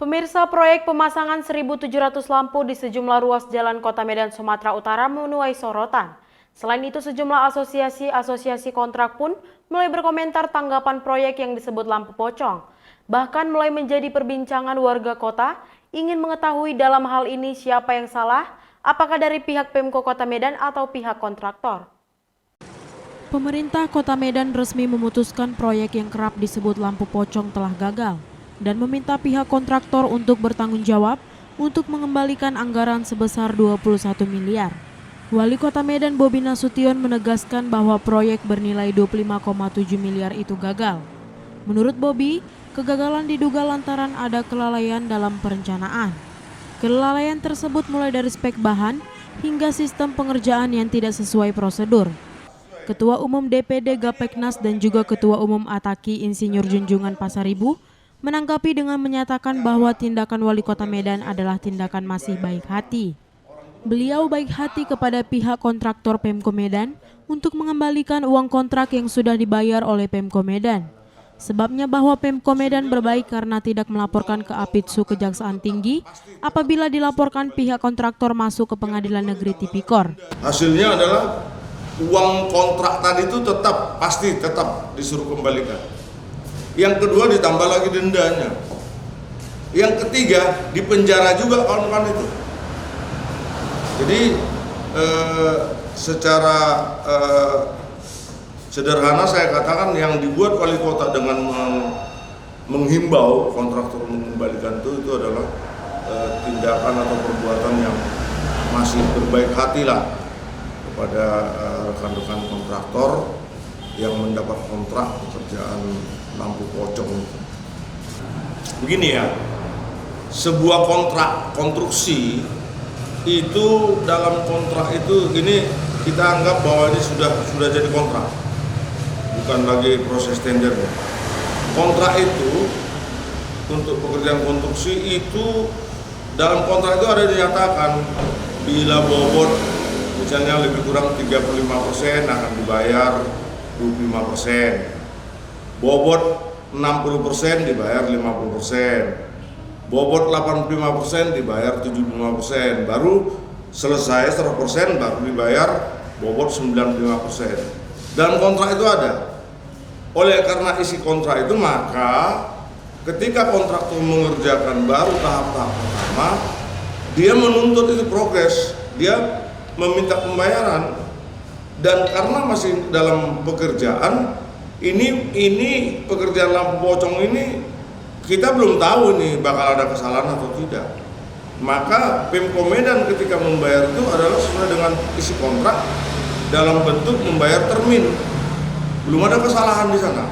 Pemirsa, proyek pemasangan 1.700 lampu di sejumlah ruas jalan Kota Medan, Sumatera Utara menuai sorotan. Selain itu, sejumlah asosiasi kontrak pun mulai berkomentar tanggapan proyek yang disebut lampu pocong. Bahkan mulai menjadi perbincangan warga kota ingin mengetahui dalam hal ini siapa yang salah, apakah dari pihak Pemko Kota Medan atau pihak kontraktor. Pemerintah Kota Medan resmi memutuskan proyek yang kerap disebut lampu pocong telah gagal dan meminta pihak kontraktor untuk bertanggung jawab untuk mengembalikan anggaran sebesar 21 miliar. Wali Kota Medan Bobi Nasution menegaskan bahwa proyek bernilai 25,7 miliar itu gagal. Menurut Bobi, kegagalan diduga lantaran ada kelalaian dalam perencanaan. Kelalaian tersebut mulai dari spek bahan hingga sistem pengerjaan yang tidak sesuai prosedur. Ketua Umum DPD Gapeknas dan juga Ketua Umum Ataki Insinyur Junjungan Pasaribu menanggapi dengan menyatakan bahwa tindakan Wali Kota Medan adalah tindakan masih baik hati. Beliau baik hati kepada pihak kontraktor Pemko Medan untuk mengembalikan uang kontrak yang sudah dibayar oleh Pemko Medan. Sebabnya bahwa Pemko Medan berbaik karena tidak melaporkan ke Apitsu Kejaksaan Tinggi apabila dilaporkan pihak kontraktor masuk ke Pengadilan Negeri Tipikor. Hasilnya adalah uang kontrak tadi itu pasti tetap disuruh kembalikan. Yang kedua ditambah lagi dendanya. Yang ketiga dipenjara juga kawan-kawan itu. Jadi secara sederhana saya katakan yang dibuat wali kota dengan menghimbau kontraktor mengembalikan itu adalah tindakan atau perbuatan yang masih berbaik hati lah kepada rekan-rekan kontraktor yang mendapat kontrak pekerjaan lampu pocong. Begini ya, sebuah kontrak konstruksi itu dalam kontrak itu ini kita anggap bahwa ini sudah jadi kontrak, bukan lagi proses tender. Kontrak itu untuk pekerjaan konstruksi itu dalam kontrak itu ada dinyatakan bila bobot misalnya lebih kurang 35% akan dibayar 25%. Bobot 60% dibayar 50%. Bobot 85% dibayar 75%. Baru selesai 100% baru dibayar bobot 95%. Dalam kontrak itu ada. Oleh karena isi kontrak itu maka ketika kontraktor mengerjakan baru tahap-tahap pertama, dia menuntut itu progres, dia meminta pembayaran, dan karena masih dalam pekerjaan ini pekerjaan lampu pocong ini kita belum tahu ini bakal ada kesalahan atau tidak. Maka Pemko Medan ketika membayar itu adalah sesuai dengan isi kontrak dalam bentuk membayar termin. Belum ada kesalahan di sana.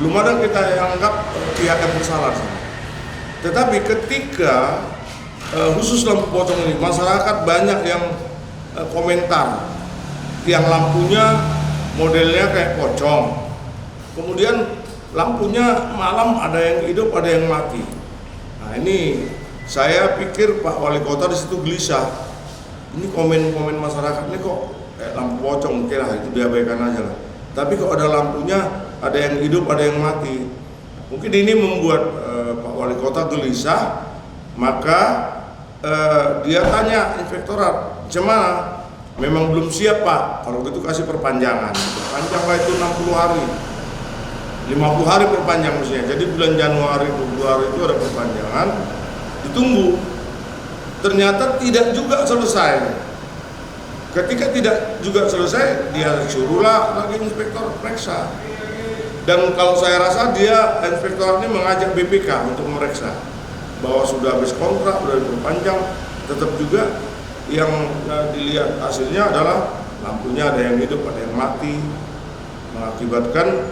Belum ada kita yang anggap pihak yang bersalah. Tetapi ketika khusus lampu pocong ini masyarakat banyak yang komentar yang lampunya modelnya kayak pocong, kemudian lampunya malam ada yang hidup ada yang mati. Nah ini saya pikir Pak Wali Kota di situ gelisah. Ini komen masyarakat ini kok kayak lampu pocong, oke lah itu diabaikan aja lah. Tapi kok ada lampunya ada yang hidup ada yang mati. Mungkin ini membuat Pak Wali Kota gelisah, maka dia tanya inspektorat, "Gimana? Memang belum siap Pak, kalau gitu kasih perpanjangan. Perpanjanglah itu 60 hari 50 hari perpanjang maksudnya. Jadi bulan Januari, Februari itu ada perpanjangan. Ditunggu. Ternyata tidak juga selesai. Ketika tidak juga selesai, dia suruhlah lagi inspektor periksa. Dan kalau saya rasa dia inspektor ini mengajak BPK untuk memeriksa bahwa sudah habis kontrak, sudah diperpanjang, tetap juga yang dilihat hasilnya adalah lampunya ada yang hidup, ada yang mati, mengakibatkan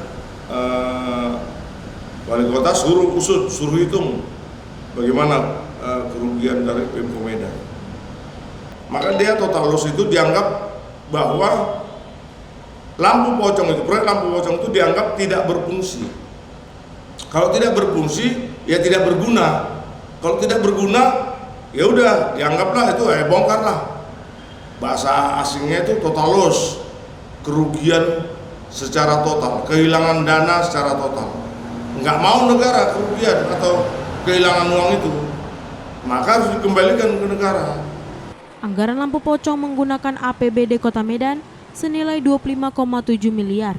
wali kota suruh usut, suruh hitung bagaimana kerugian dari Pemko Medan. Maka dia total loss itu dianggap bahwa lampu pocong itu, proyek lampu pocong itu dianggap tidak berfungsi. Kalau tidak berfungsi, ya tidak berguna. Kalau tidak berguna, ya udah dianggaplah itu bongkar lah. Bahasa asingnya itu total loss, kerugian secara total, kehilangan dana secara total. Nggak mau negara kerugian atau kehilangan uang itu, maka harus dikembalikan ke negara. Anggaran lampu pocong menggunakan APBD Kota Medan senilai 25,7 miliar.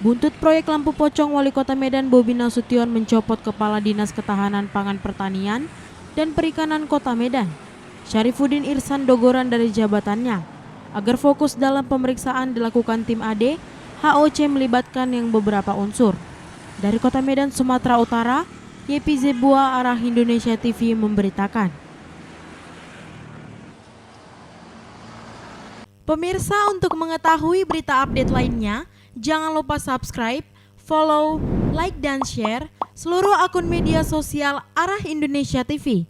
Buntut proyek lampu pocong, Wali Kota Medan Bobi Nasution mencopot Kepala Dinas Ketahanan Pangan Pertanian dan Perikanan Kota Medan, Syarifuddin Irsan Dogoran dari jabatannya, agar fokus dalam pemeriksaan dilakukan tim AD. HOC melibatkan yang beberapa unsur. Dari Kota Medan, Sumatera Utara, Yepi Zebua, Arah Indonesia TV memberitakan. Pemirsa, untuk mengetahui berita update lainnya, jangan lupa subscribe, follow, like, dan share seluruh akun media sosial Arah Indonesia TV.